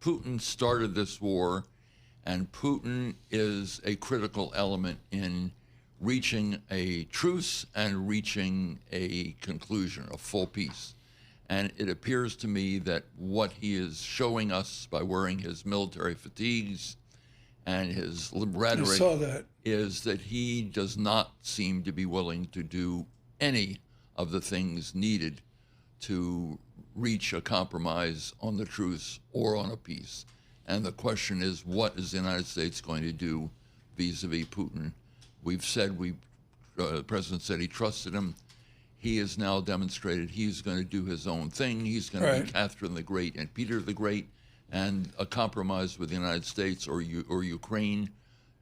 Putin started this war, and Putin is a critical element in reaching a truce and reaching a conclusion, a full peace. And it appears to me that what he is showing us by wearing his military fatigues and his rhetoric is that he does not seem to be willing to do any of the things needed to reach a compromise on the truce or on a peace. And the question is, what is the United States going to do vis-a-vis Putin? We've said, the president said he trusted him. He has now demonstrated he's going to do his own thing. He's going to be Catherine the Great and Peter the Great, and a compromise with the United States or Ukraine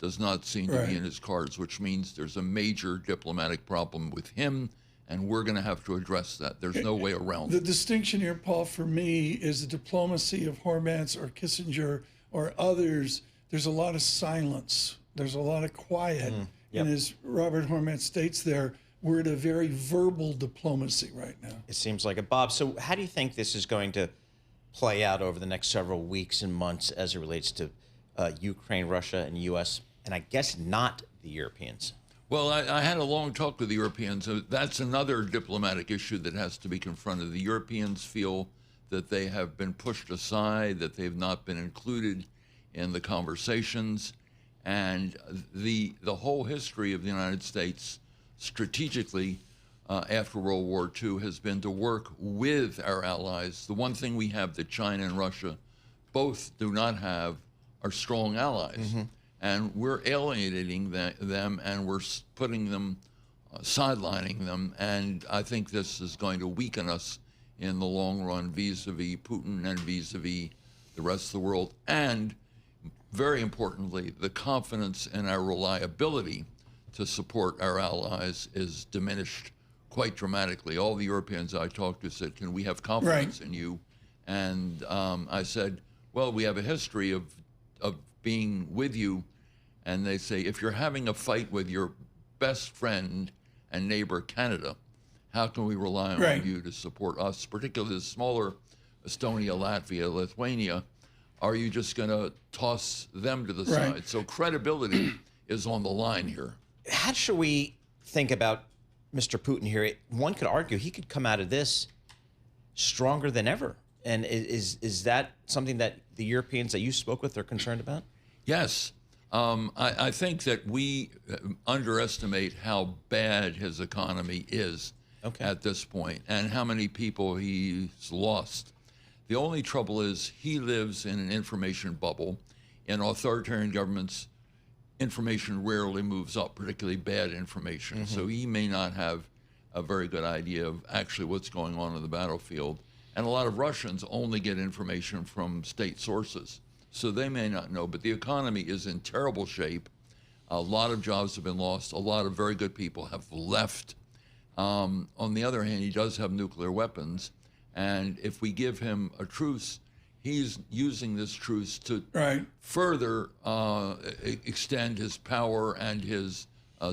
does not seem to be in his cards, which means there's a major diplomatic problem with him, and we're going to have to address that. There's no way around it. The distinction here, Paul, for me, is the diplomacy of Hormats or Kissinger or others. There's a lot of silence. There's a lot of quiet. And as Robert Hormat states there, we're at a very verbal diplomacy right now. It seems like it. Bob, so how do you think this is going to play out over the next several weeks and months as it relates to Ukraine, Russia, and U.S., and I guess not the Europeans? Well, I had a long talk with the Europeans. That's another diplomatic issue that has to be confronted. The Europeans feel that they have been pushed aside, that they've not been included in the conversations. And the whole history of the United States strategically after World War II has been to work with our allies. The one thing we have that China and Russia both do not have are strong allies. And we're alienating them, and we're putting them, sidelining them. And I think this is going to weaken us in the long run vis-a-vis Putin and vis-a-vis the rest of the world. And very importantly, the confidence in our reliability to support our allies is diminished quite dramatically. All the Europeans I talked to said, can we have confidence in you? And I said, well, we have a history of being with you. And they say, if you're having a fight with your best friend and neighbor, Canada, how can we rely on you to support us, particularly the smaller Estonia, Latvia, Lithuania? Are you just going to toss them to the side? So credibility is on the line here. How should we think about Mr. Putin here? One could argue he could come out of this stronger than ever. And is that something that the Europeans that you spoke with are concerned about? Yes. I think that we underestimate how bad his economy is at this point and how many people he's lost. The only trouble is he lives in an information bubble. In authoritarian governments, information rarely moves up, particularly bad information. So he may not have a very good idea of actually what's going on in the battlefield. And a lot of Russians only get information from state sources, so they may not know. But the economy is in terrible shape. A lot of jobs have been lost. A lot of very good people have left. On the other hand, he does have nuclear weapons. And if we give him a truce, he's using this truce to further extend his power and his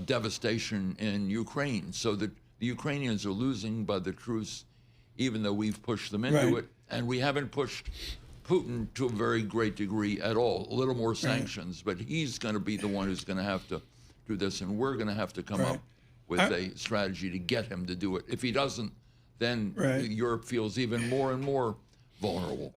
devastation in Ukraine. So that the Ukrainians are losing by the truce, even though we've pushed them into it. And we haven't pushed Putin to a very great degree at all. A little more sanctions, but he's going to be the one who's going to have to do this, and we're going to have to come up with a strategy to get him to do it. If he doesn't, then Europe feels even more and more vulnerable.